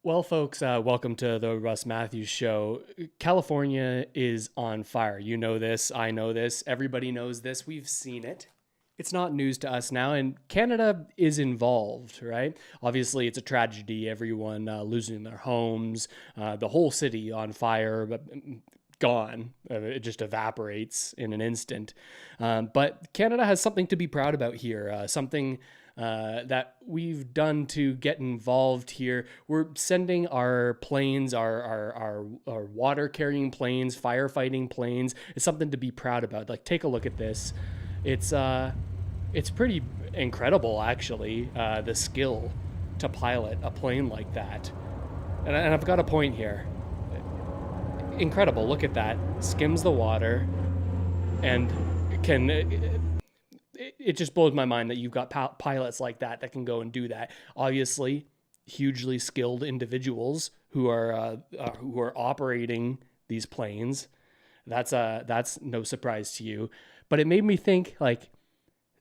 Well, folks, welcome to the Russ Matthews Show. California is on fire. You know this. I know this. Everybody knows this. We've seen it. It's not news to us now, and Canada is involved, right? Obviously, it's a tragedy. Everyone losing their homes, the whole city on fire, gone. It just evaporates in an instant. But Canada has something to be proud about here, something that we've done to get involved here. We're sending our planes, our water carrying planes, firefighting planes. It's something to be proud about. Like, take a look at this. It's pretty incredible, actually, the skill to pilot a plane like that. And I've got a point here. Incredible. Look at that. Skims the water and can. It just blows my mind that you've got pilots like that can go and do that. Obviously, hugely skilled individuals who are operating these planes. That's no surprise to you. But it made me think, like,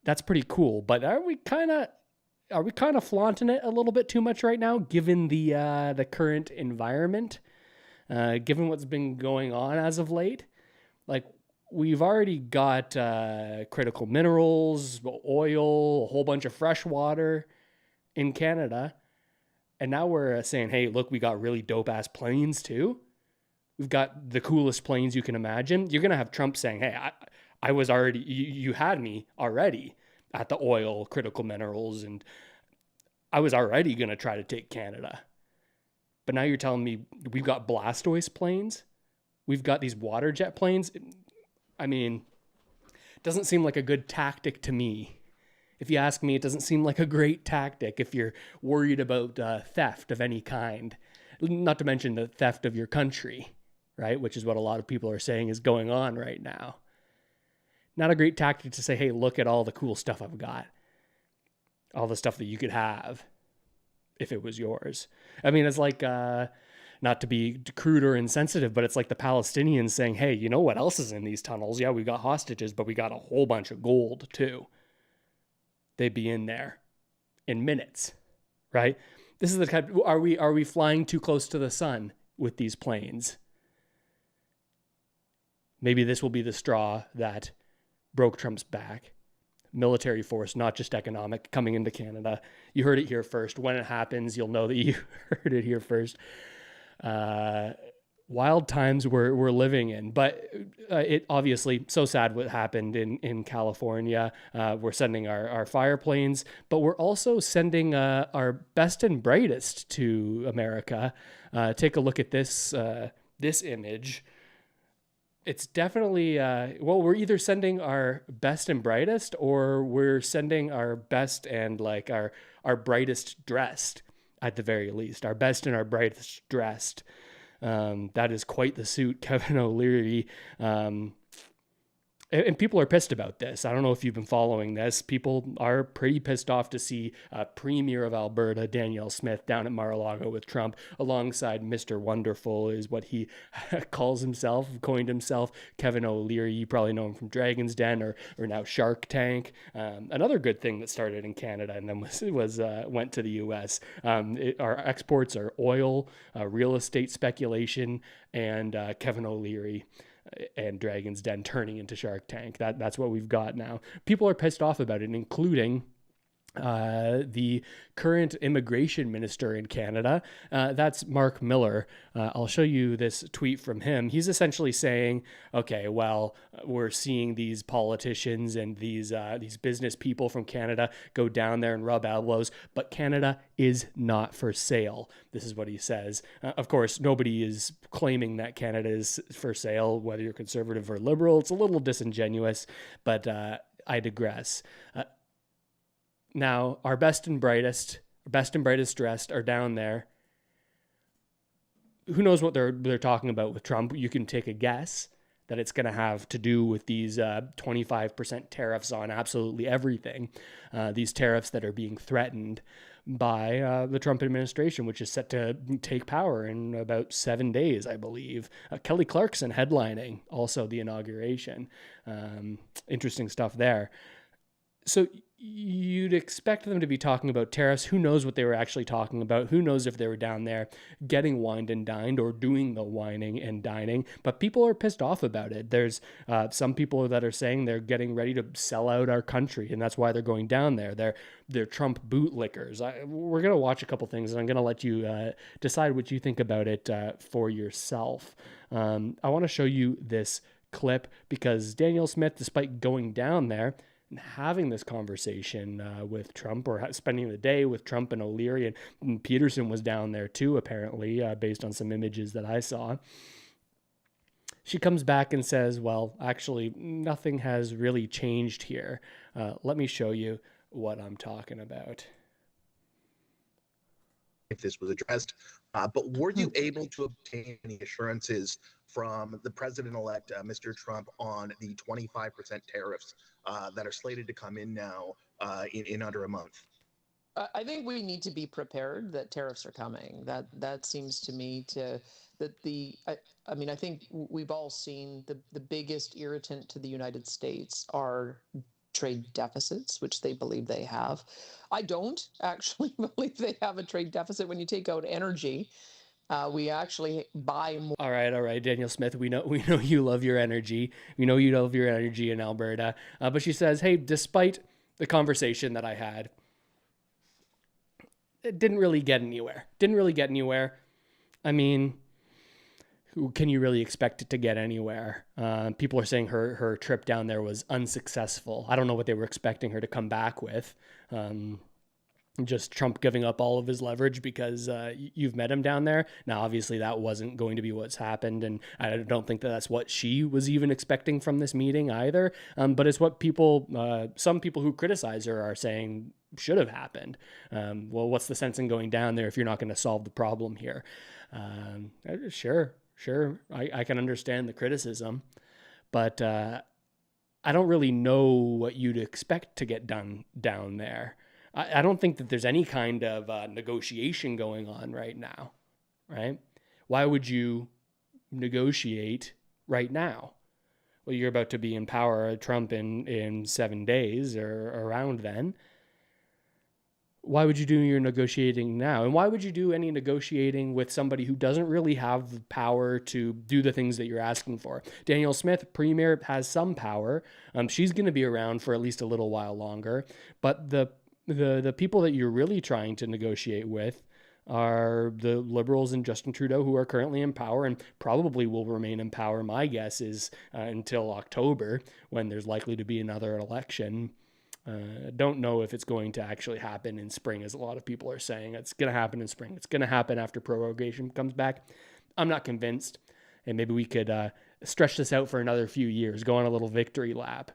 that's pretty cool. But are we kind of flaunting it a little bit too much right now, given the current environment, given what's been going on as of late? Like, we've already got critical minerals, oil, a whole bunch of fresh water in Canada. And now we're saying, hey, look, we got really dope ass planes too. We've got the coolest planes you can imagine. You're going to have Trump saying, hey, I was already, you had me already at the oil, critical minerals, and I was already going to try to take Canada. But now you're telling me we've got Blastoise planes? We've got these water jet planes? I mean, it doesn't seem like a good tactic to me. If you ask me, it doesn't seem like a great tactic if you're worried about theft of any kind. Not to mention the theft of your country, right? Which is what a lot of people are saying is going on right now. Not a great tactic to say, hey, look at all the cool stuff I've got. All the stuff that you could have if it was yours. I mean, it's like, not to be crude or insensitive, but it's like the Palestinians saying, hey, you know what else is in these tunnels? Yeah, we got hostages, but we got a whole bunch of gold too. They'd be in there in minutes, right? This is the type, are we flying too close to the sun with these planes? Maybe this will be the straw that broke Trump's back. Military force, not just economic, coming into Canada. You heard it here first. When it happens, you'll know that you heard it here first. Wild times we're living in, but it obviously so sad what happened in California. We're sending our fire planes, but we're also sending our best and brightest to America. Take a look at this image. It's definitely, we're either sending our best and brightest, or we're sending our best and like our brightest dressed, at the very least, our best and our brightest dressed. That is quite the suit, Kevin O'Leary. And people are pissed about this. I don't know if you've been following this. People are pretty pissed off to see Premier of Alberta, Danielle Smith, down at Mar-a-Lago with Trump, alongside Mr. Wonderful, is what he calls himself, coined himself, Kevin O'Leary. You probably know him from Dragon's Den or now Shark Tank. Another good thing that started in Canada and then went to the U.S. Our exports are oil, real estate speculation, and Kevin O'Leary and Dragon's Den turning into Shark Tank. That's what we've got now. People are pissed off about it, including the current immigration minister in Canada. That's Mark Miller. I'll show you this tweet from him. He's essentially saying, okay, well, we're seeing these politicians and these business people from Canada go down there and rub elbows, but Canada is not for sale. This is what he says. Of course, nobody is claiming that Canada is for sale, whether you're conservative or liberal. It's a little disingenuous, but I digress. Now, our best and brightest dressed are down there. Who knows what they're talking about with Trump? You can take a guess that it's going to have to do with these 25% tariffs on absolutely everything. These tariffs that are being threatened by the Trump administration, which is set to take power in about 7 days, I believe. Kelly Clarkson headlining also the inauguration. Interesting stuff there. So you'd expect them to be talking about tariffs. Who knows what they were actually talking about? Who knows if they were down there getting wined and dined or doing the whining and dining? But people are pissed off about it. There's some people that are saying they're getting ready to sell out our country, and that's why they're going down there. They're Trump bootlickers. We're going to watch a couple things, and I'm going to let you decide what you think about it for yourself. I want to show you this clip because Danielle Smith, despite going down there and having this conversation with Trump, or spending the day with Trump and O'Leary, and Peterson was down there too, apparently, based on some images that I saw. She comes back and says, well, actually, nothing has really changed here. Let me show you what I'm talking about. If this was addressed, but were you able to obtain any assurances from the president-elect, Mr. Trump, on the 25% tariffs that are slated to come in now in under a month? I think we need to be prepared that tariffs are coming. That seems to me I think we've all seen the biggest irritant to the United States are trade deficits, which they believe they have. I don't actually believe they have a trade deficit. When you take out energy, we actually buy more. All right, Danielle Smith. We know you love your energy. We know you love your energy in Alberta. But she says, hey, despite the conversation that I had, it didn't really get anywhere. I mean, who can you really expect it to get anywhere? People are saying her trip down there was unsuccessful. I don't know what they were expecting her to come back with. Just Trump giving up all of his leverage because you've met him down there. Now, obviously, that wasn't going to be what's happened, and I don't think that that's what she was even expecting from this meeting either. But it's what some people who criticize her are saying should have happened. Well, what's the sense in going down there if you're not going to solve the problem here? Sure, I can understand the criticism, but I don't really know what you'd expect to get done down there. I don't think that there's any kind of negotiation going on right now, right? Why would you negotiate right now? Well, you're about to be in power, Trump, in 7 days or around then. Why would you do your negotiating now? And why would you do any negotiating with somebody who doesn't really have the power to do the things that you're asking for? Danielle Smith, Premier, has some power. She's going to be around for at least a little while longer. But the people that you're really trying to negotiate with are the Liberals and Justin Trudeau, who are currently in power and probably will remain in power. My guess is until October, when there's likely to be another election. Don't know if it's going to actually happen in spring, as a lot of people are saying. It's going to happen in spring. It's going to happen after prorogation comes back. I'm not convinced. And maybe we could stretch this out for another few years, go on a little victory lap,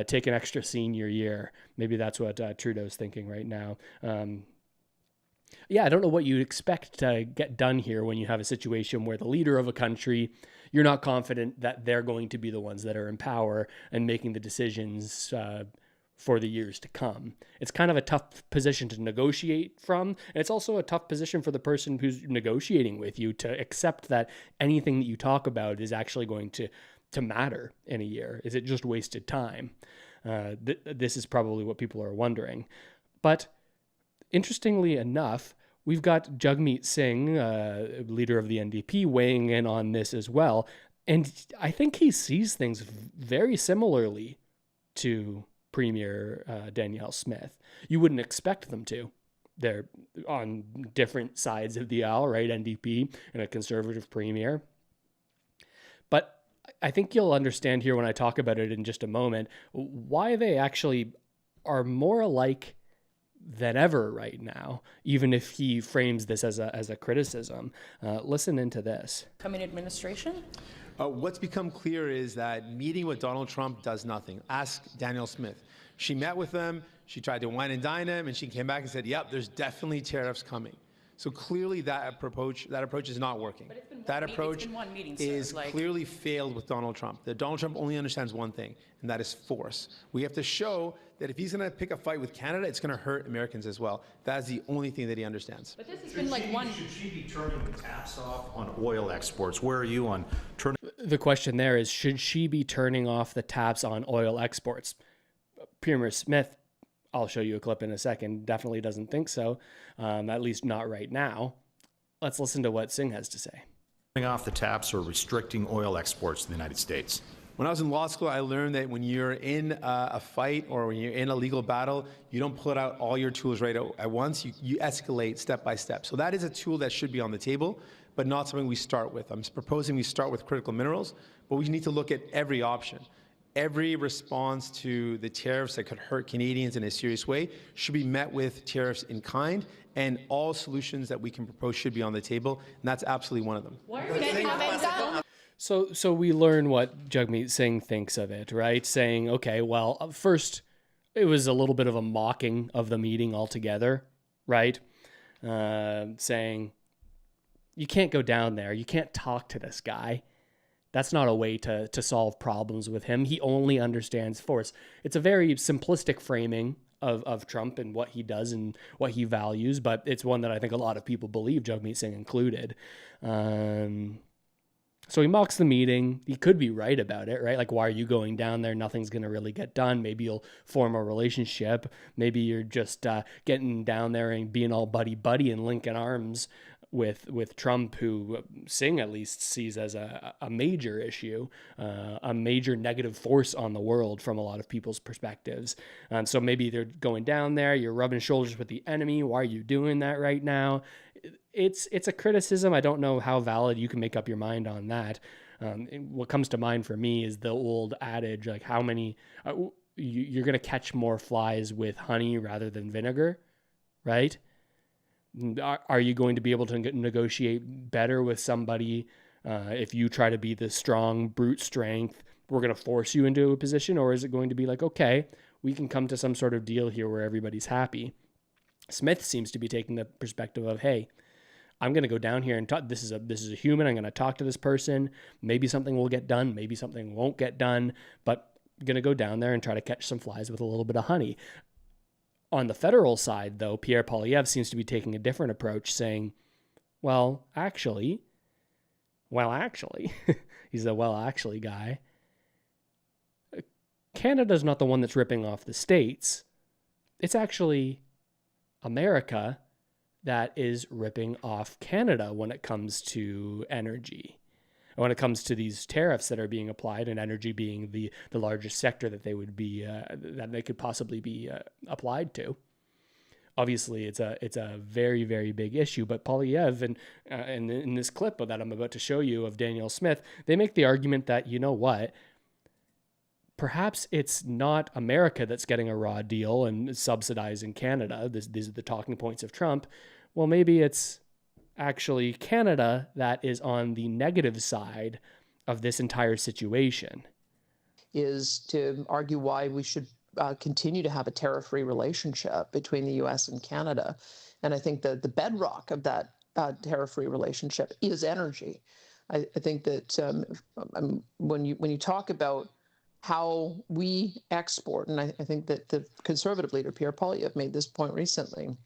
take an extra senior year. Maybe that's what Trudeau's thinking right now. I don't know what you'd expect to get done here when you have a situation where the leader of a country, you're not confident that they're going to be the ones that are in power and making the decisions for the years to come. It's kind of a tough position to negotiate from. And it's also a tough position for the person who's negotiating with you to accept that anything that you talk about is actually going to matter in a year. Is it just wasted time? This is probably what people are wondering. But interestingly enough, we've got Jagmeet Singh, leader of the NDP, weighing in on this as well. And I think he sees things very similarly to Premier Danielle Smith. You wouldn't expect them to. They're on different sides of the aisle, right? NDP and a conservative premier. But I think you'll understand here when I talk about it in just a moment why they actually are more alike than ever right now, even if he frames this as a criticism. Listen into this. Coming administration? What's become clear is that meeting with Donald Trump does nothing. Ask Danielle Smith. She met with him, she tried to wine and dine him, and she came back and said, yep, there's definitely tariffs coming. So clearly that approach is not working. That approach is clearly failed with Donald Trump. That Donald Trump only understands one thing, and that is force. We have to show that if he's going to pick a fight with Canada, it's going to hurt Americans as well. That's the only thing that he understands. But this has been like one. Should she be turning the taps off on oil exports? Where are you on turning? The question there is, should she be turning off the taps on oil exports? Premier Smith, I'll show you a clip in a second, definitely doesn't think so, at least not right now. Let's listen to what Singh has to say. Turning off the taps or restricting oil exports to the United States. When I was in law school, I learned that when you're in a fight or when you're in a legal battle, you don't pull out all your tools right at once. You escalate step by step. So that is a tool that should be on the table, but not something we start with. I'm proposing we start with critical minerals, but we need to look at every option. Every response to the tariffs that could hurt Canadians in a serious way should be met with tariffs in kind, and all solutions that we can propose should be on the table, and that's absolutely one of them. So we learn what Jagmeet Singh thinks of it, right? Saying, okay, well, first, it was a little bit of a mocking of the meeting altogether, right? Saying, you can't go down there. You can't talk to this guy. That's not a way to solve problems with him. He only understands force. It's a very simplistic framing of Trump and what he does and what he values, but it's one that I think a lot of people believe, Jagmeet Singh included. So he mocks the meeting. He could be right about it, right? Like, why are you going down there? Nothing's going to really get done. Maybe you'll form a relationship. Maybe you're just getting down there and being all buddy-buddy and linking arms with Trump, who Singh at least sees as a major issue, a major negative force on the world from a lot of people's perspectives. So maybe they're going down there, you're rubbing shoulders with the enemy. Why are you doing that right now? It's a criticism. I don't know how valid you can make up your mind on that. What comes to mind for me is the old adage, like how many, you're going to catch more flies with honey rather than vinegar, right? Are you going to be able to negotiate better with somebody if you try to be the strong brute strength? We're going to force you into a position, or is it going to be like, okay, we can come to some sort of deal here where everybody's happy? Smith seems to be taking the perspective of, hey, I'm going to go down here and talk. This is a human. I'm going to talk to this person. Maybe something will get done. Maybe something won't get done. But I'm going to go down there and try to catch some flies with a little bit of honey. On the federal side, though, Pierre Poilievre seems to be taking a different approach, saying, well, actually, he's a well, actually guy. Canada's not the one that's ripping off the states. It's actually America that is ripping off Canada when it comes to energy. When it comes to these tariffs that are being applied, and energy being the largest sector that they would be that they could possibly be applied to. Obviously, it's a very, very big issue. But Poilievre and in this clip that I'm about to show you of Daniel Smith, they make the argument that, you know what, perhaps it's not America that's getting a raw deal and subsidizing Canada. These are the talking points of Trump. Well, maybe it's actually Canada that is on the negative side of this entire situation. Is to argue why we should continue to have a tariff-free relationship between the U.S. and Canada. And I think that the bedrock of that tariff-free relationship is energy. I think that when you talk about how we export, and I think that the Conservative leader, Pierre Poilievre, made this point recently,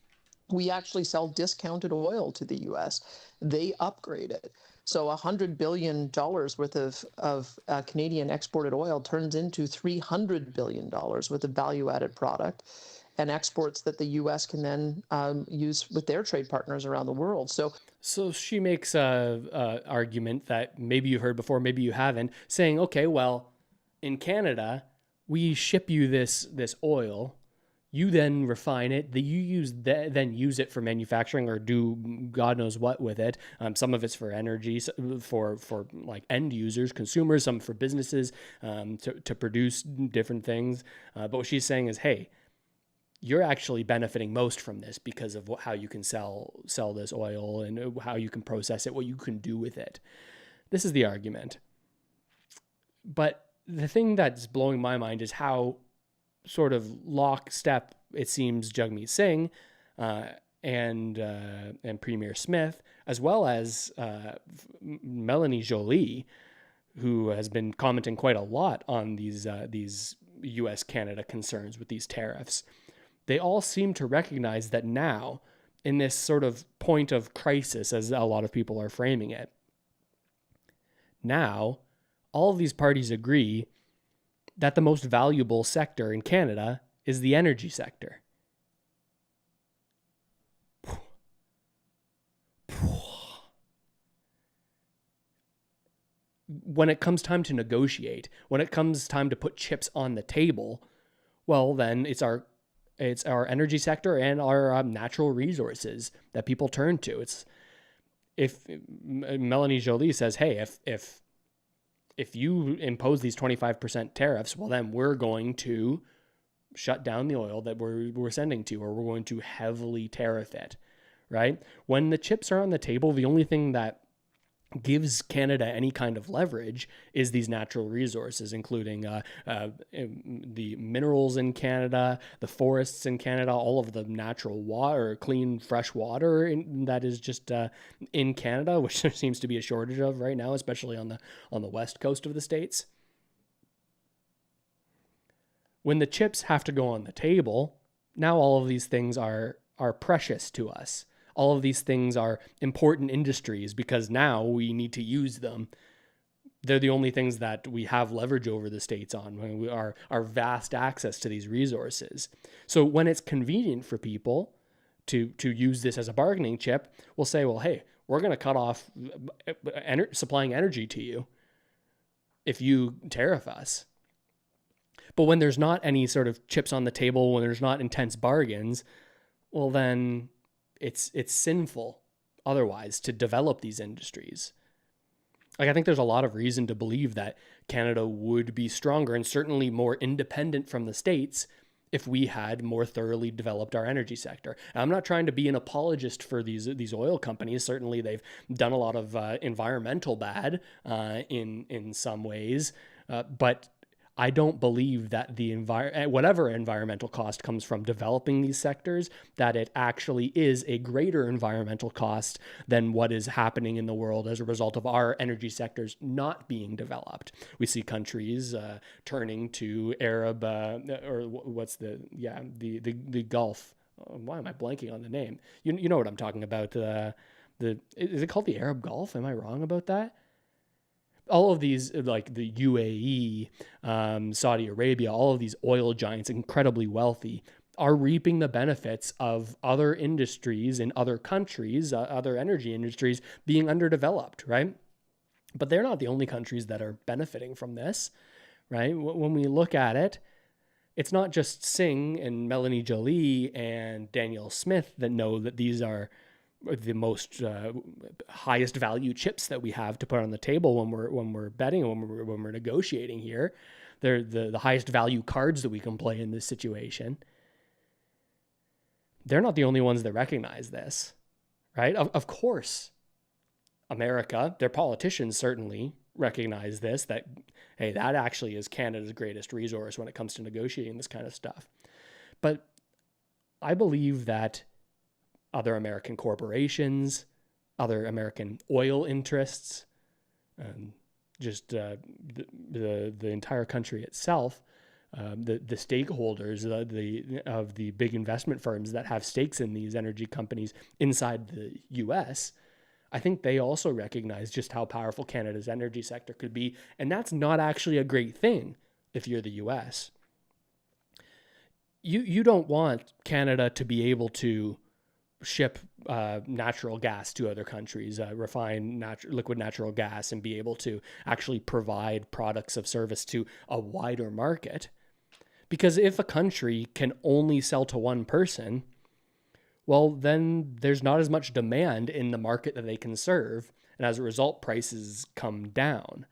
we actually sell discounted oil to the U.S. They upgrade it. So $100 billion worth of Canadian exported oil turns into $300 billion worth of value-added product and exports that the U.S. can then use with their trade partners around the world. So she makes a argument that maybe you heard before, maybe you haven't, saying, okay, well, in Canada, we ship you this oil. You then refine it. Then use it for manufacturing or do God knows what with it. Some of it's for energy, for like end users, consumers. Some for businesses to produce different things. But what she's saying is, hey, you're actually benefiting most from this because of how you can sell this oil and how you can process it, what you can do with it. This is the argument. But the thing that's blowing my mind is how sort of lockstep it seems Jagmeet Singh and Premier Smith, as well as Melanie Joly, who has been commenting quite a lot on these U.S.-Canada concerns with these tariffs. They all seem to recognize that now, in this sort of point of crisis, as a lot of people are framing it, now all of these parties agree that the most valuable sector in Canada is the energy sector. When it comes time to negotiate, when it comes time to put chips on the table, well, then it's our energy sector and our natural resources that people turn to. It's if Melanie Joly says, hey, if you impose these 25% tariffs, well, then we're going to shut down the oil that we're sending to, or we're going to heavily tariff it, right? When the chips are on the table, the only thing that gives Canada any kind of leverage is these natural resources, including the minerals in Canada, the forests in Canada, all of the natural water, clean, fresh water that is just in Canada, which there seems to be a shortage of right now, especially on the west coast of the States. When the chips have to go on the table, now all of these things are precious to us. All of these things are important industries because now we need to use them. They're the only things that we have leverage over the states on, our vast access to these resources. So when it's convenient for people to use this as a bargaining chip, we'll say, well, hey, we're going to cut off supplying energy to you if you tariff us. But when there's not any sort of chips on the table, when there's not intense bargains, well, then it's sinful otherwise to develop these industries. Like, I think there's a lot of reason to believe that Canada would be stronger and certainly more independent from the States if we had more thoroughly developed our energy sector. And I'm not trying to be an apologist for these oil companies. Certainly they've done a lot of environmental bad in some ways, but I don't believe that whatever environmental cost comes from developing these sectors, that it actually is a greater environmental cost than what is happening in the world as a result of our energy sectors not being developed. We see countries turning to Arab or what's the Gulf. Why am I blanking on the name? You know what I'm talking about? Is it called the Arab Gulf? Am I wrong about that? All of these, like the UAE, Saudi Arabia, all of these oil giants, incredibly wealthy, are reaping the benefits of other industries in other countries, other energy industries being underdeveloped, right? But they're not the only countries that are benefiting from this, right? When we look at it, it's not just Singh and Melanie Joly and Danielle Smith that know that these are the most highest value chips that we have to put on the table when we're betting, when we're negotiating here. They're the highest value cards that we can play in this situation. They're not the only ones that recognize this, right? Of course, America, their politicians certainly recognize this, that, hey, that actually is Canada's greatest resource when it comes to negotiating this kind of stuff. But I believe that other American corporations, other American oil interests, just the entire country itself, the stakeholders of the big investment firms that have stakes in these energy companies inside the U.S., I think they also recognize just how powerful Canada's energy sector could be, and that's not actually a great thing if you're the U.S. You don't want Canada to be able to ship natural gas to other countries, refine liquid natural gas, and be able to actually provide products of service to a wider market. Because if a country can only sell to one person, well, then there's not as much demand in the market that they can serve, and as a result, prices come down.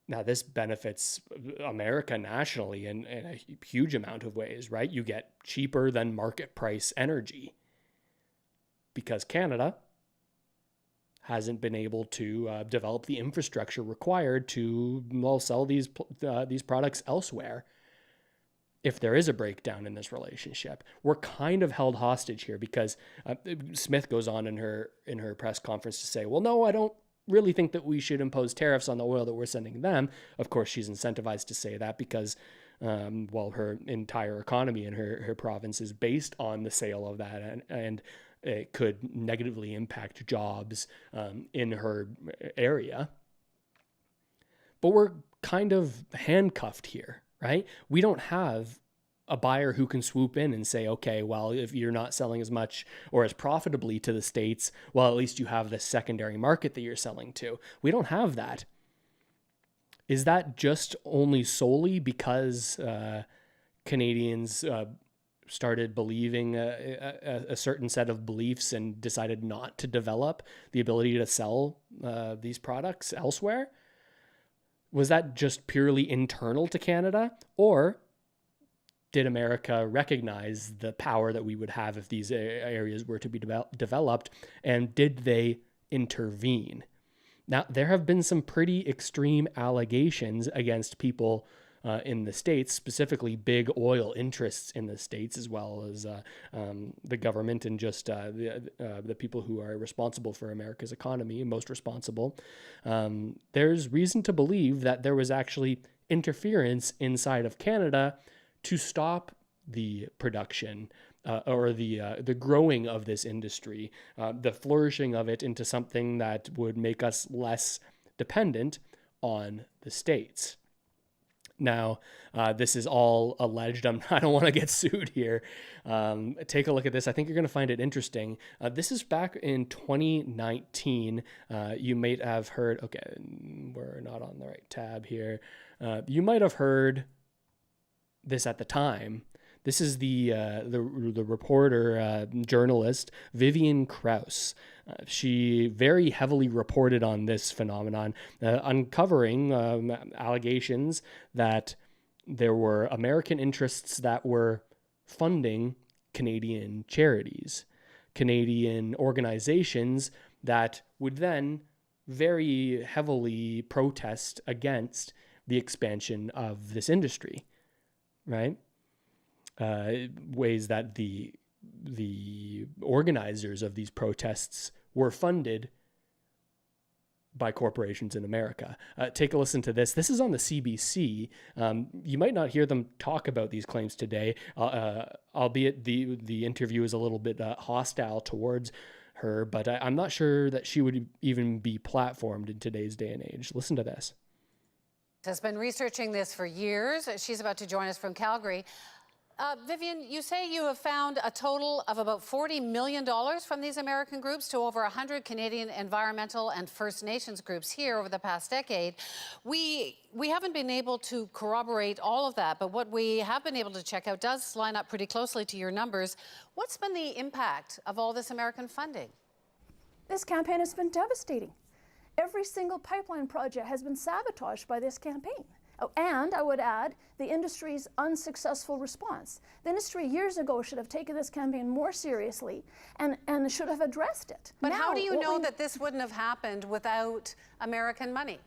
Now, this benefits America nationally in a huge amount of ways, right? You get cheaper than market price energy because Canada hasn't been able to develop the infrastructure required to sell these products elsewhere. If there is a breakdown in this relationship, we're kind of held hostage here because Smith goes on in her press conference to say, well, no, I don't really think that we should impose tariffs on the oil that we're sending them. Of course, she's incentivized to say that because, her entire economy in her province is based on the sale of that, and it could negatively impact jobs in her area. But we're kind of handcuffed here, right? We don't have a buyer who can swoop in and say, okay, well, if you're not selling as much or as profitably to the States, well, at least you have this secondary market that you're selling to. We don't have that. Is that just only solely because Canadians started believing a certain set of beliefs and decided not to develop the ability to sell these products elsewhere? Was that just purely internal to Canada, or did America recognize the power that we would have if these areas were to be developed, and did they intervene? Now, there have been some pretty extreme allegations against people in the States, specifically big oil interests in the States, as well as the government and just the people who are responsible for America's economy, most responsible. There's reason to believe that there was actually interference inside of Canada to stop the production or the growing of this industry, the flourishing of it into something that would make us less dependent on the States. Now, this is all alleged. I don't want to get sued here. Take a look at this. I think you're going to find it interesting. This is back in 2019. You might have heard, okay, we're not on the right tab here. You might have heard this at the time. This is the reporter, journalist, Vivian Krause. She very heavily reported on this phenomenon, uncovering allegations that there were American interests that were funding Canadian charities, Canadian organizations that would then very heavily protest against the expansion of this industry, right? Ways that the organizers of these protests were funded by corporations in America. Take a listen to this. This is on the CBC. You might not hear them talk about these claims today, albeit the interview is a little bit hostile towards her, but I'm not sure that she would even be platformed in today's day and age. Listen to this. Has been researching this for years. She's about to join us from Calgary. Vivian, you say you have found a total of about $40 million from these American groups to over 100 Canadian environmental and First Nations groups here over the past decade. We haven't been able to corroborate all of that, but what we have been able to check out does line up pretty closely to your numbers. What's been the impact of all this American funding? This campaign has been devastating. Every single pipeline project has been sabotaged by this campaign. Oh, and I would add the industry's unsuccessful response. The industry years ago should have taken this campaign more seriously and should have addressed it. But now, how do you know that this wouldn't have happened without American money?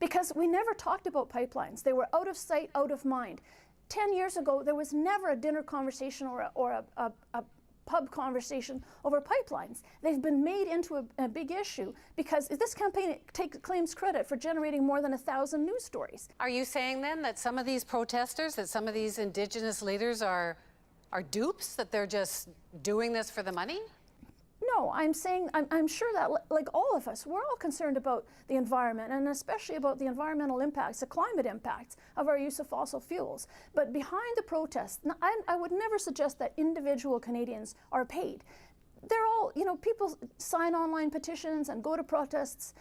Because we never talked about pipelines. They were out of sight, out of mind. 10 years ago, there was never a dinner conversation or a pub conversation over pipelines. They've been made into a big issue because this campaign claims credit for generating more than 1,000 news stories. Are you saying then that some of these protesters, that some of these Indigenous leaders are dupes, that they're just doing this for the money? No, I'm saying, I'm sure that, like all of us, we're all concerned about the environment and especially about the environmental impacts, the climate impacts of our use of fossil fuels. But behind the protests, I would never suggest that individual Canadians are paid. They're all, people sign online petitions and go to protests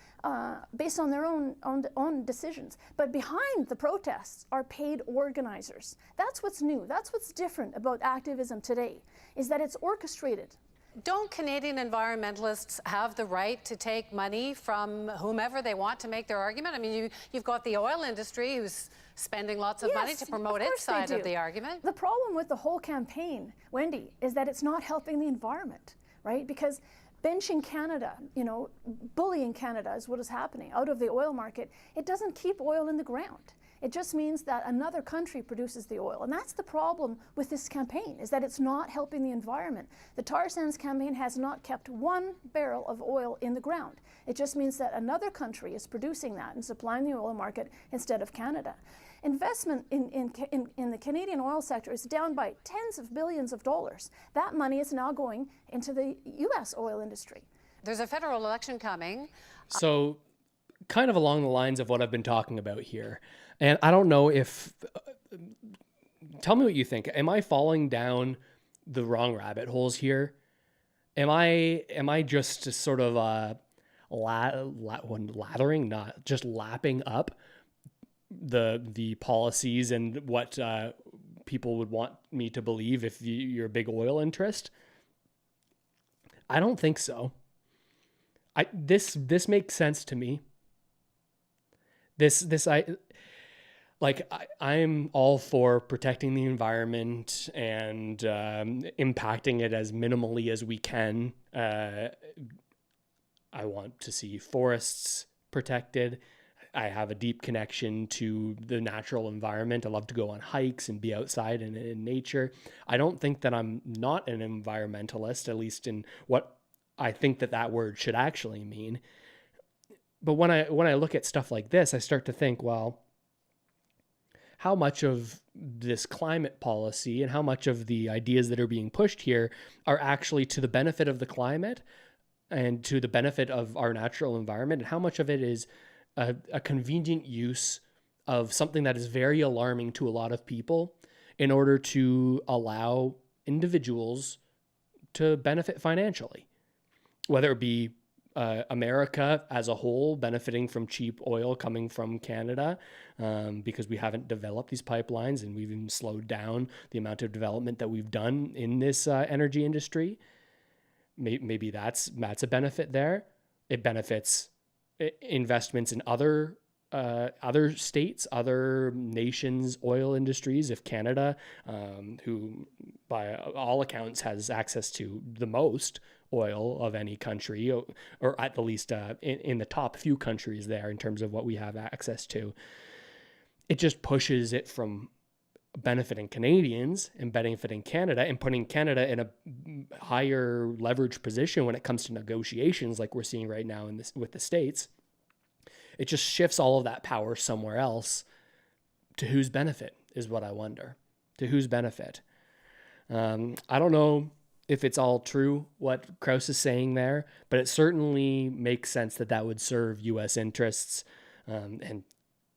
based on their own decisions. But behind the protests are paid organizers. That's what's new. That's what's different about activism today, is that it's orchestrated. Don't Canadian environmentalists have the right to take money from whomever they want to make their argument? I mean, you've got the oil industry who's spending lots of money to promote its side of the argument. The problem with the whole campaign, Wendy, is that it's not helping the environment, right? Because benching Canada, bullying Canada is what is happening out of the oil market. It doesn't keep oil in the ground. It just means that another country produces the oil. And that's the problem with this campaign, is that it's not helping the environment. The tar sands campaign has not kept one barrel of oil in the ground. It just means that another country is producing that and supplying the oil market instead of Canada. Investment in the Canadian oil sector is down by tens of billions of dollars. That money is now going into the U.S. oil industry. There's a federal election coming. So kind of along the lines of what I've been talking about here. And I don't know if, tell me what you think. Am I falling down the wrong rabbit holes here? Am I just sort of lathering, not just lapping up the policies and what people would want me to believe if you're a big oil interest? I don't think so. This makes sense to me. I'm all for protecting the environment and impacting it as minimally as we can. I want to see forests protected. I have a deep connection to the natural environment. I love to go on hikes and be outside in nature. I don't think that I'm not an environmentalist, at least in what I think that word should actually mean. But when I look at stuff like this, I start to think, well, how much of this climate policy and how much of the ideas that are being pushed here are actually to the benefit of the climate and to the benefit of our natural environment, and how much of it is a convenient use of something that is very alarming to a lot of people in order to allow individuals to benefit financially, whether it be America as a whole benefiting from cheap oil coming from Canada because we haven't developed these pipelines and we've even slowed down the amount of development that we've done in this energy industry. Maybe that's a benefit there. It benefits investments in other states, other nations' oil industries. If Canada, who by all accounts has access to the most oil of any country, or at the least in the top few countries there in terms of what we have access to, it just pushes it from benefiting Canadians and benefiting Canada and putting Canada in a higher leverage position when it comes to negotiations like we're seeing right now with the States. It just shifts all of that power somewhere else. To whose benefit is what I wonder. To whose benefit? I don't know if it's all true what Krauss is saying there, but it certainly makes sense that would serve U.S. interests. And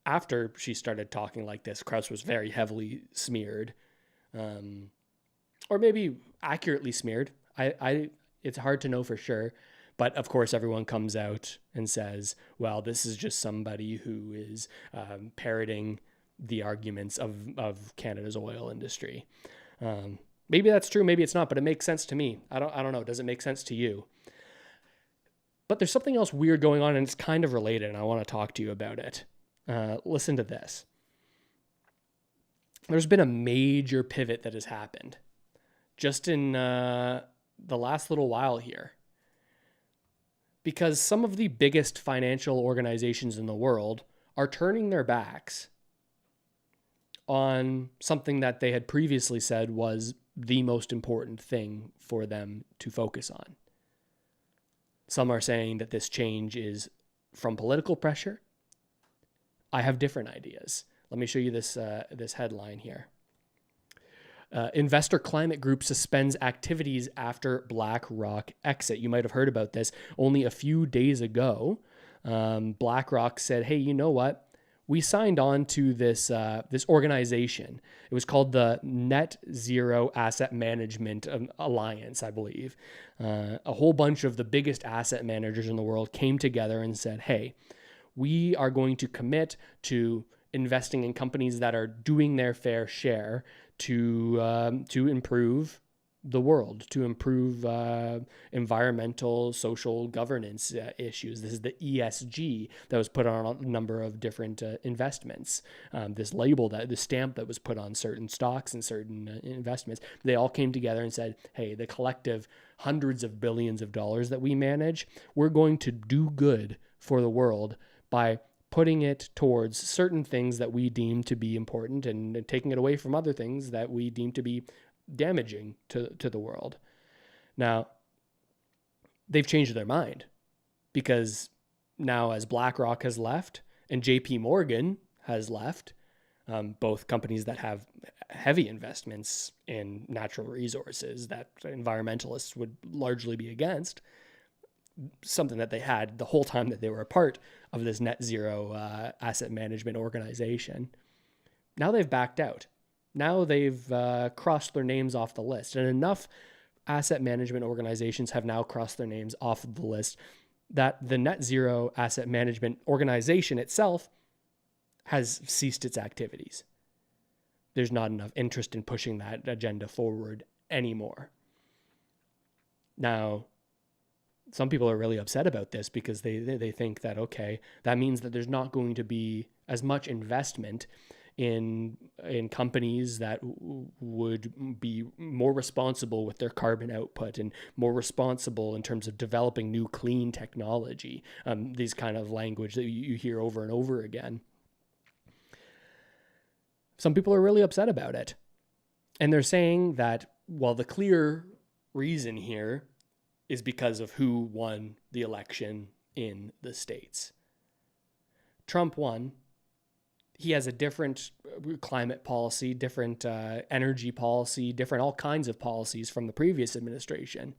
after she started talking like this, Krauss was very heavily smeared, or maybe accurately smeared. It's hard to know for sure. But of course, everyone comes out and says, well, this is just somebody who is parroting the arguments of Canada's oil industry. Maybe that's true, maybe it's not, but it makes sense to me. I don't know. Does it make sense to you? But there's something else weird going on, and it's kind of related, and I want to talk to you about it. Listen to this. There's been a major pivot that has happened just in the last little while here. Because some of the biggest financial organizations in the world are turning their backs on something that they had previously said was the most important thing for them to focus on. Some are saying that this change is from political pressure. I have different ideas. Let me show you this headline here. Investor Climate Group suspends activities after Blackrock exit. You might have heard about this only a few days ago. Blackrock said, hey, you know what? We signed on to this organization. It was called the Net Zero Asset Management Alliance, I believe. A whole bunch of the biggest asset managers in the world came together and said, hey, we are going to commit to investing in companies that are doing their fair share to improve the world, to improve environmental, social governance issues. This is the ESG that was put on a number of different investments. This label, the stamp that was put on certain stocks and certain investments, they all came together and said, hey, the collective hundreds of billions of dollars that we manage, we're going to do good for the world by putting it towards certain things that we deem to be important and taking it away from other things that we deem to be damaging to the world. Now, they've changed their mind because now as BlackRock has left and JP Morgan has left, both companies that have heavy investments in natural resources that environmentalists would largely be against, something that they had the whole time that they were a part of this net zero asset management organization. Now they've backed out. Now they've crossed their names off the list. And enough asset management organizations have now crossed their names off of the list that the net zero asset management organization itself has ceased its activities. There's not enough interest in pushing that agenda forward anymore. Now, some people are really upset about this because they think that, okay, that means that there's not going to be as much investment in companies that would be more responsible with their carbon output and more responsible in terms of developing new clean technology. These kind of language that you hear over and over again. Some people are really upset about it. And they're saying that, well, the clear reason here is because of who won the election in the States. Trump won. He has a different climate policy, different energy policy, different all kinds of policies from the previous administration.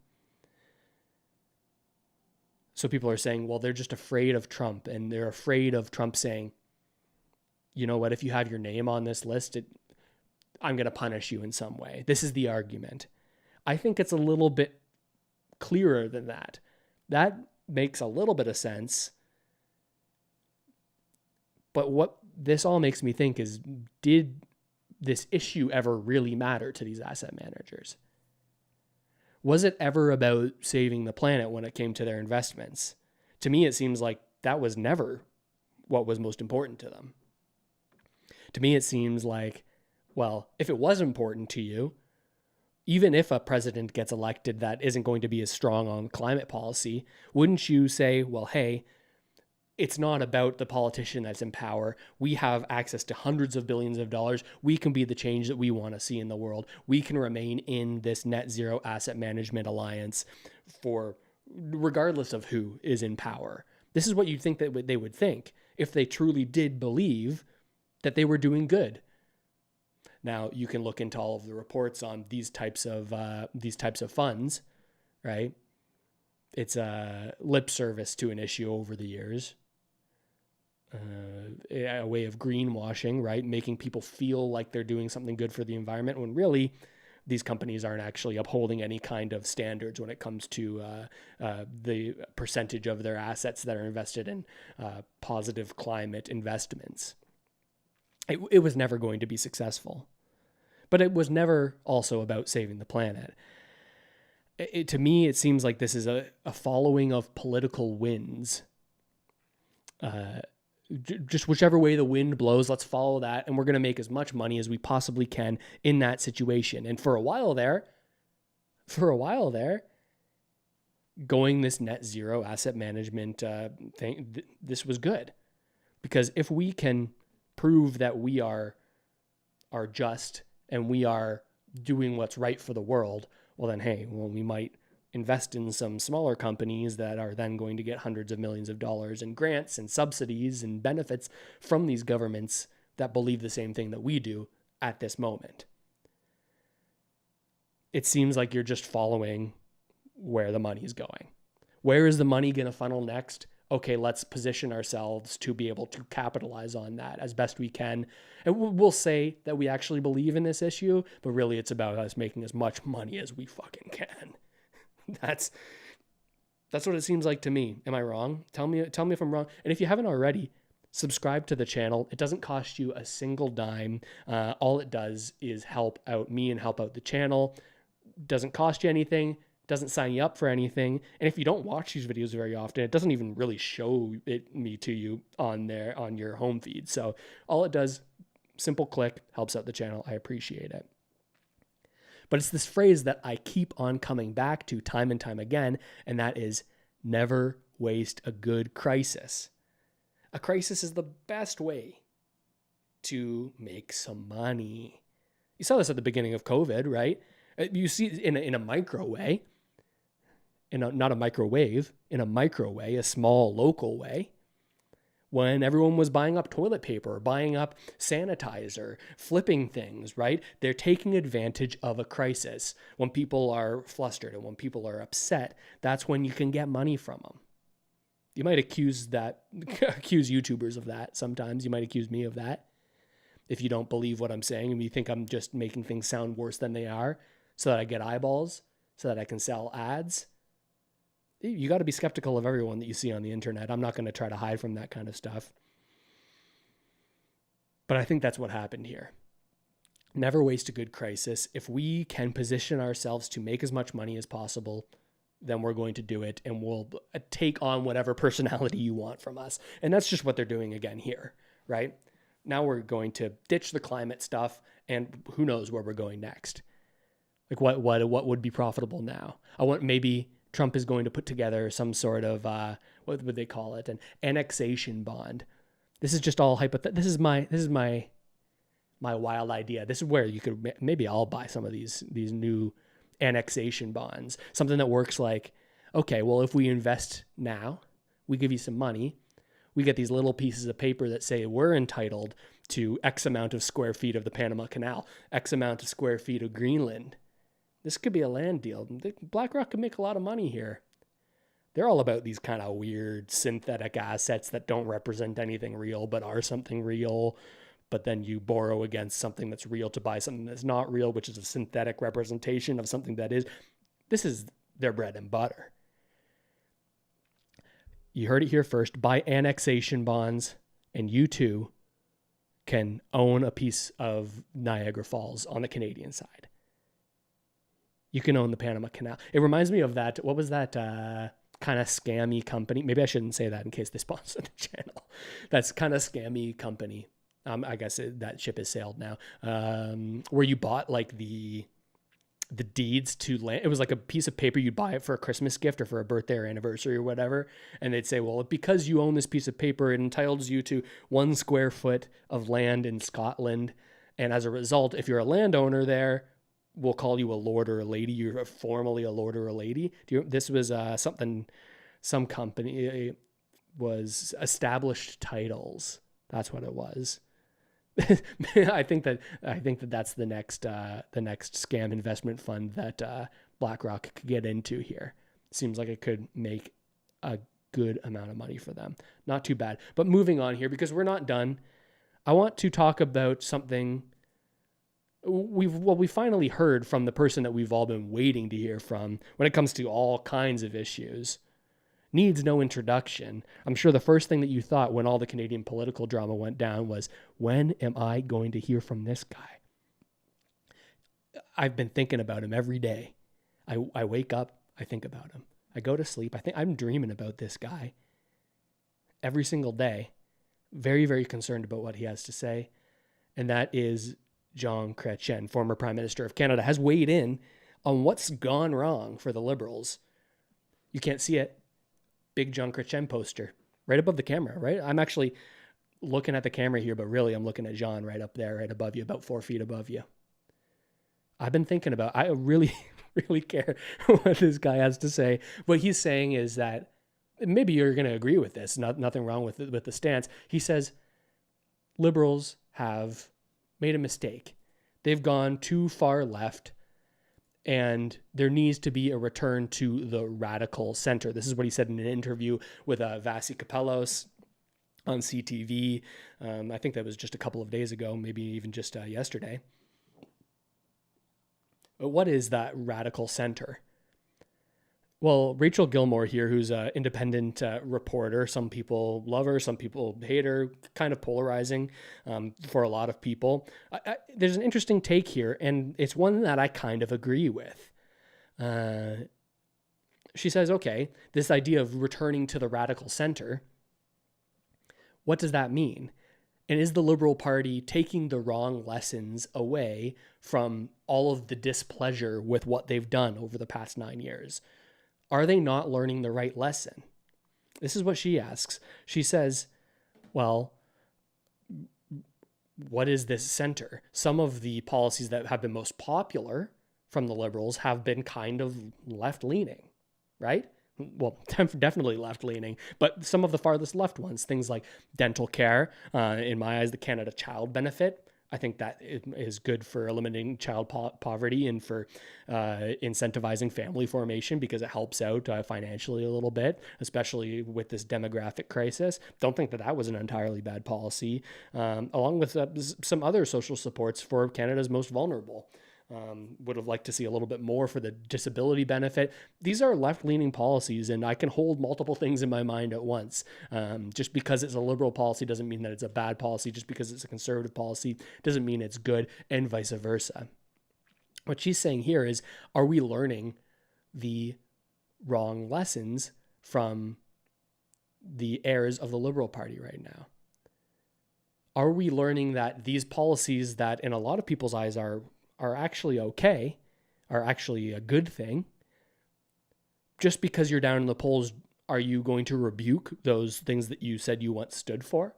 So people are saying, well, they're just afraid of Trump, and they're afraid of Trump saying, you know what, if you have your name on this list, I'm going to punish you in some way. This is the argument. I think it's a little bit clearer than that. That makes a little bit of sense. But what this all makes me think is, did this issue ever really matter to these asset managers? Was it ever about saving the planet when it came to their investments? To me, it seems like that was never what was most important to them. To me, it seems like, well, if it was important to you, even if a president gets elected that isn't going to be as strong on climate policy, wouldn't you say, well, hey, it's not about the politician that's in power. We have access to hundreds of billions of dollars. We can be the change that we want to see in the world. We can remain in this net zero asset management alliance for regardless of who is in power. This is what you'd think that they would think if they truly did believe that they were doing good. Now, you can look into all of the reports on these types of funds, right? It's a lip service to an issue over the years. A way of greenwashing, right? Making people feel like they're doing something good for the environment when really these companies aren't actually upholding any kind of standards when it comes to the percentage of their assets that are invested in positive climate investments. It was never going to be successful, but it was never also about saving the planet. To me, it seems like this is a following of political winds. Just whichever way the wind blows, let's follow that. And we're going to make as much money as we possibly can in that situation. And for a while there, going this net zero asset management thing, this was good. Because if we can prove that we are just and we are doing what's right for the world, well then, hey, we might invest in some smaller companies that are then going to get hundreds of millions of dollars in grants and subsidies and benefits from these governments that believe the same thing that we do at this moment. It seems like you're just following where the money is going. Where is the money going to funnel next? Okay, let's position ourselves to be able to capitalize on that as best we can. And we'll say that we actually believe in this issue, but really it's about us making as much money as we fucking can. That's what it seems like to me. Am I wrong? Tell me if I'm wrong. And if you haven't already, subscribe to the channel. It doesn't cost you a single dime. All it does is help out me and help out the channel. Doesn't cost you anything. Doesn't sign you up for anything. And if you don't watch these videos very often, it doesn't even really show me to you on your home feed. So all it does, simple click, helps out the channel. I appreciate it. But it's this phrase that I keep on coming back to time and time again, and that is never waste a good crisis. A crisis is the best way to make some money. You saw this at the beginning of COVID, right? You see it in a micro way, not a microwave, in a micro way, a small local way. when everyone was buying up toilet paper, buying up sanitizer, flipping things, right? They're taking advantage of a crisis. When people are flustered and when people are upset, that's when you can get money from them. You might accuse YouTubers of that sometimes. You might accuse me of that if you don't believe what I'm saying and you think I'm just making things sound worse than they are so that I get eyeballs, so that I can sell ads. You got to be skeptical of everyone that you see on the internet. I'm not going to try to hide from that kind of stuff. But I think that's what happened here. Never waste a good crisis. If we can position ourselves to make as much money as possible, then we're going to do it, and we'll take on whatever personality you want from us. And that's just what they're doing again here, right? Now we're going to ditch the climate stuff, and who knows where we're going next. Like what would be profitable now? Maybe Trump is going to put together some sort of, what would they call it? An annexation bond. This is just all hypothetical. This is my wild idea. This is where you could, maybe I'll buy some of these new annexation bonds. Something that works like, okay, well, if we invest now, we give you some money. We get these little pieces of paper that say we're entitled to X amount of square feet of the Panama Canal, X amount of square feet of Greenland. This could be a land deal. BlackRock could make a lot of money here. They're all about these kind of weird synthetic assets that don't represent anything real, but are something real. But then you borrow against something that's real to buy something that's not real, which is a synthetic representation of something that is. This is their bread and butter. You heard it here first. Buy annexation bonds, and you too can own a piece of Niagara Falls on the Canadian side. You can own the Panama Canal. It reminds me of that. What was that kind of scammy company? Maybe I shouldn't say that in case they sponsor the channel. That's kind of scammy company. I guess that ship has sailed now. Where you bought like the deeds to land. It was like a piece of paper. You'd buy it for a Christmas gift or for a birthday or anniversary or whatever. And they'd say, well, because you own this piece of paper, it entitles you to 1 square foot of land in Scotland. And as a result, if you're a landowner there, we'll call you a lord or a lady. You're formally a lord or a lady. This was some company was Established Titles. That's what it was. I think that's the next scam investment fund that BlackRock could get into here. Seems like it could make a good amount of money for them. Not too bad. But moving on here, because we're not done, I want to talk about something we finally heard from the person that we've all been waiting to hear from when it comes to all kinds of issues. Needs no introduction. I'm sure the first thing that you thought when all the Canadian political drama went down was, when am I going to hear from this guy? I've been thinking about him every day. I wake up, I think about him. I go to sleep, I'm dreaming about this guy every single day. Very, very concerned about what he has to say. And that is Jean Chrétien, former Prime Minister of Canada, has weighed in on what's gone wrong for the Liberals. You can't see it. Big Jean Chrétien poster right above the camera, right? I'm actually looking at the camera here, but really I'm looking at Jean right up there, right above you, about 4 feet above you. I've been thinking about, I really, really care what this guy has to say. What he's saying is that, maybe you're going to agree with this, nothing wrong with the stance. He says, Liberals have made a mistake. They've gone too far left, and there needs to be a return to the radical center. This is what he said in an interview with Vasi Kapelos on CTV. I think that was just a couple of days ago, maybe even just yesterday. But what is that radical center? Well, Rachel Gilmore here, who's an independent reporter. Some people love her, some people hate her, kind of polarizing for a lot of people. There's an interesting take here, and it's one that I kind of agree with. She says, okay, this idea of returning to the radical center, what does that mean? And is the Liberal Party taking the wrong lessons away from all of the displeasure with what they've done over the past 9 years? Are they not learning the right lesson? This is what she asks. She says, well, what is this center? Some of the policies that have been most popular from the Liberals have been kind of left-leaning, right? well, definitely left-leaning, but some of the farthest left ones, things like dental care, in my eyes, the Canada Child Benefit. I think that is good for eliminating child poverty and for incentivizing family formation because it helps out financially a little bit, especially with this demographic crisis. Don't think that was an entirely bad policy, along with some other social supports for Canada's most vulnerable. Would have liked to see a little bit more for the disability benefit. These are left-leaning policies, and I can hold multiple things in my mind at once. Just because it's a liberal policy doesn't mean that it's a bad policy. Just because it's a conservative policy doesn't mean it's good, and vice versa. What she's saying here is, are we learning the wrong lessons from the heirs of the Liberal Party right now? Are we learning that these policies that in a lot of people's eyes are actually okay, are actually a good thing? Just because you're down in the polls, are you going to rebuke those things that you said you once stood for?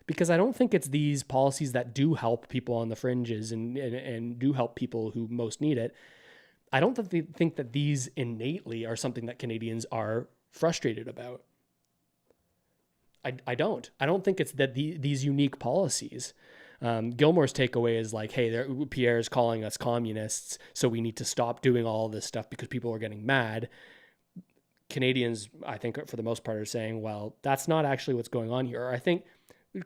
Because I don't think it's these policies that do help people on the fringes and do help people who most need it. I don't think that these innately are something that Canadians are frustrated about. I don't think it's that these unique policies. Gilmore's takeaway is like, hey, Pierre's calling us communists, so we need to stop doing all this stuff because people are getting mad. Canadians, I think, for the most part, are saying, well, that's not actually what's going on here. Or I think,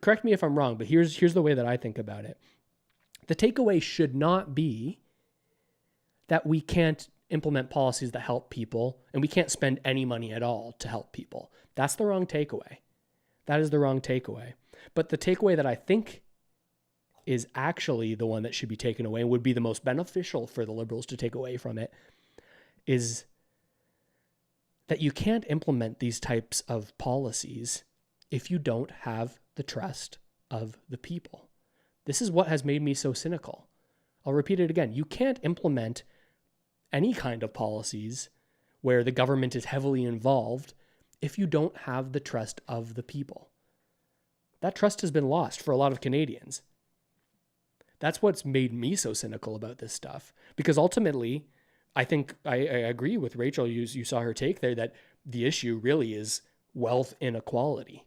correct me if I'm wrong, but here's the way that I think about it. The takeaway should not be that we can't implement policies that help people and we can't spend any money at all to help people. That's the wrong takeaway. That is the wrong takeaway. But the takeaway that I think is actually the one that should be taken away and would be the most beneficial for the Liberals to take away from it is that you can't implement these types of policies if you don't have the trust of the people. This is what has made me so cynical. I'll repeat it again. You can't implement any kind of policies where the government is heavily involved if you don't have the trust of the people. That trust has been lost for a lot of Canadians. That's what's made me so cynical about this stuff. Because ultimately, I think I agree with Rachel. You saw her take there that the issue really is wealth inequality.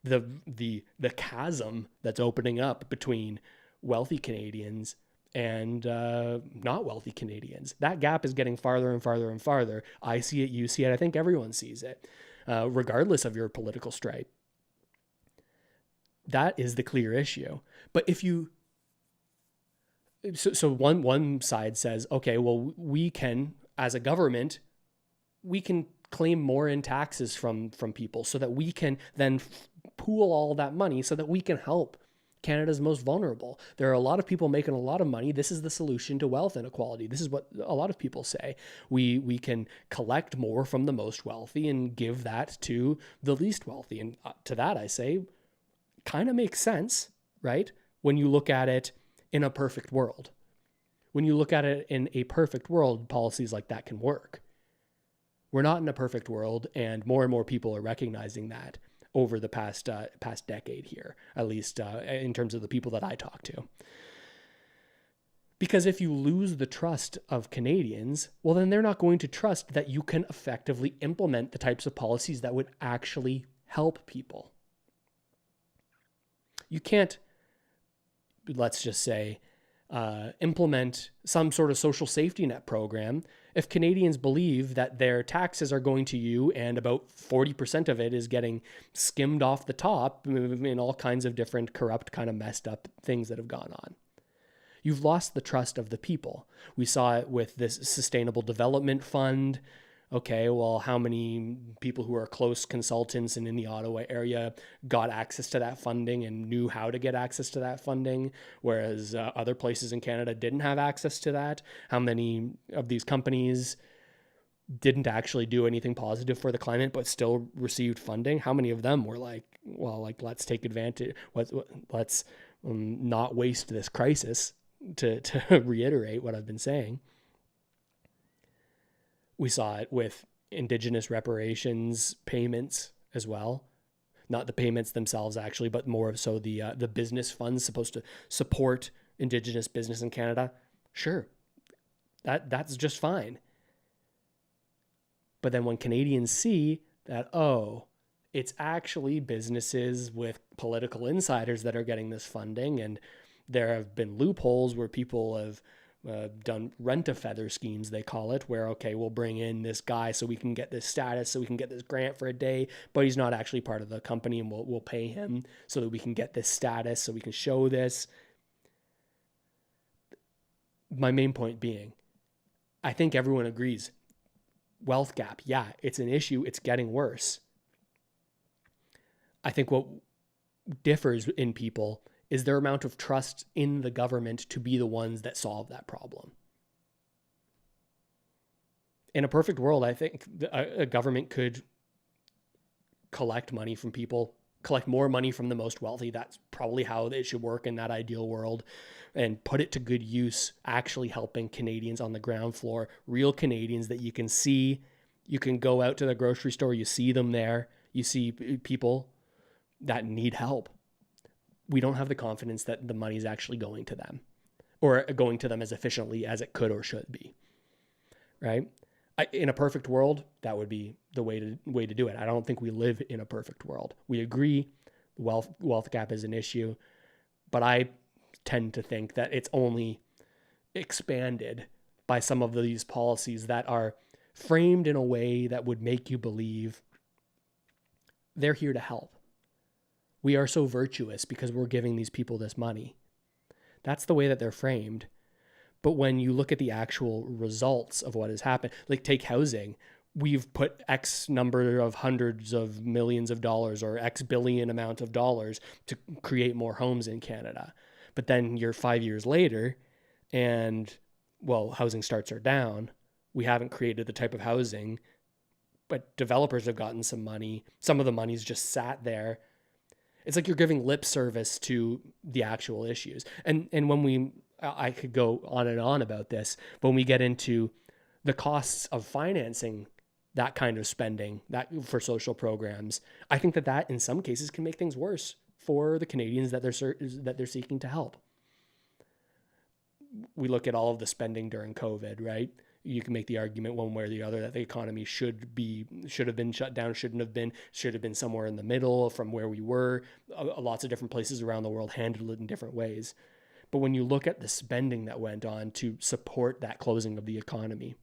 The chasm that's opening up between wealthy Canadians and not wealthy Canadians. That gap is getting farther and farther and farther. I see it, you see it, I think everyone sees it, regardless of your political stripe. That is the clear issue. But if you... So one side says, okay, well, we can, as a government, we can claim more in taxes from people so that we can then pool all that money so that we can help Canada's most vulnerable. There are a lot of people making a lot of money. This is the solution to wealth inequality. This is what a lot of people say. We can collect more from the most wealthy and give that to the least wealthy. And to that I say, kind of makes sense, right? When you look at it in a perfect world. When you look at it in a perfect world, policies like that can work. We're not in a perfect world, and more people are recognizing that over the past decade here, at least in terms of the people that I talk to. Because if you lose the trust of Canadians, well, then they're not going to trust that you can effectively implement the types of policies that would actually help people. You can't, let's just say, implement some sort of social safety net program if Canadians believe that their taxes are going to you and about 40% of it is getting skimmed off the top in all kinds of different corrupt, kind of messed up things that have gone on. You've lost the trust of the people. We saw it with this Sustainable Development Fund. Okay, well, how many people who are close consultants and in the Ottawa area got access to that funding and knew how to get access to that funding, whereas other places in Canada didn't have access to that? How many of these companies didn't actually do anything positive for the climate but still received funding? How many of them were like, well, like, let's take advantage, let's not waste this crisis, to reiterate what I've been saying. We saw it with Indigenous reparations payments as well. Not the payments themselves, actually, but more so the business funds supposed to support Indigenous business in Canada. Sure, that's just fine. But then when Canadians see that, oh, it's actually businesses with political insiders that are getting this funding, and there have been loopholes where people have done rent-a-feather schemes, they call it, where, okay, we'll bring in this guy so we can get this status, so we can get this grant for a day, but he's not actually part of the company, and we'll pay him so that we can get this status, so we can show this. My main point being, I think everyone agrees, wealth gap, yeah, it's an issue, it's getting worse. I think what differs in people is their amount of trust in the government to be the ones that solve that problem. In a perfect world, I think a government could collect money from people, collect more money from the most wealthy. That's probably how it should work in that ideal world, and put it to good use, actually helping Canadians on the ground floor, real Canadians that you can see. You can go out to the grocery store, you see them there, you see people that need help. We don't have the confidence that the money is actually going to them, or going to them as efficiently as it could or should be, right? In a perfect world, that would be the way to do it. I don't think we live in a perfect world. We agree wealth gap is an issue, but I tend to think that it's only expanded by some of these policies that are framed in a way that would make you believe they're here to help. We are so virtuous because we're giving these people this money. That's the way that they're framed. But when you look at the actual results of what has happened, like take housing, we've put X number of hundreds of millions of dollars or X billion amount of dollars to create more homes in Canada. But then you're 5 years later and, well, housing starts are down. We haven't created the type of housing, but developers have gotten some money. Some of the money's just sat there. It's like you're giving lip service to the actual issues. And when I could go on and on about this, but when we get into the costs of financing that kind of spending that for social programs, I think that in some cases can make things worse for the Canadians that they're seeking to help. We look at all of the spending during COVID, right? You can make the argument one way or the other that the economy should have been shut down, should have been somewhere in the middle from where we were. Lots of different places around the world handled it in different ways. But when you look at the spending that went on to support that closing of the economy,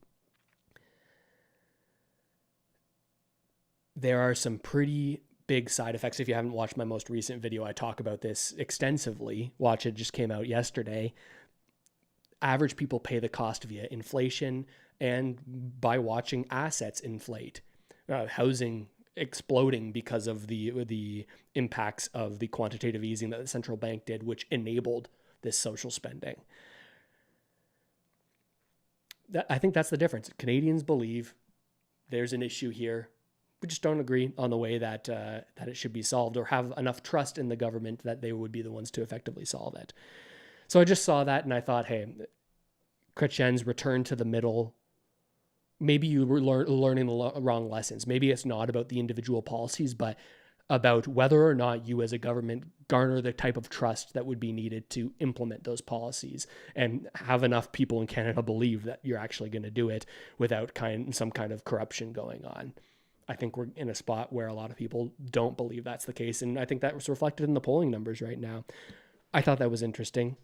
there are some pretty big side effects. If you haven't watched my most recent video, I talk about this extensively. Watch it, just came out yesterday. Average people pay the cost via inflation and by watching assets inflate. Housing exploding because of the impacts of the quantitative easing that the central bank did, which enabled this social spending. I think that's the difference. Canadians believe there's an issue here. We just don't agree on the way that it should be solved, or have enough trust in the government that they would be the ones to effectively solve it. So I just saw that and I thought, hey, Chrétien's return to the middle. Maybe you were learning the wrong lessons. Maybe it's not about the individual policies, but about whether or not you as a government garner the type of trust that would be needed to implement those policies and have enough people in Canada believe that you're actually going to do it without some kind of corruption going on. I think we're in a spot where a lot of people don't believe that's the case. And I think that was reflected in the polling numbers right now. I thought that was interesting.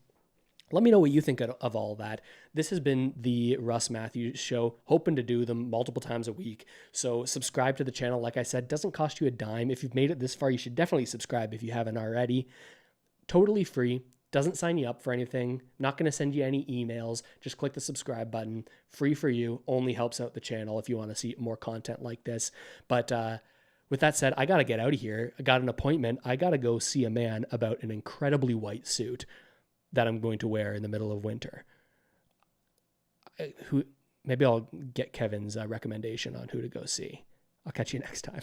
Let me know what you think of all that. This has been the Russ Matthews Show, hoping to do them multiple times a week. So subscribe to the channel. Like I said, doesn't cost you a dime. If you've made it this far, you should definitely subscribe if you haven't already. Totally free. Doesn't sign you up for anything. Not going to send you any emails. Just click the subscribe button. Free for you. Only helps out the channel if you want to see more content like this. But with that said, I got to get out of here. I got an appointment. I got to go see a man about an incredibly white suit that I'm going to wear in the middle of winter. Maybe I'll get Kevin's recommendation on who to go see. I'll catch you next time.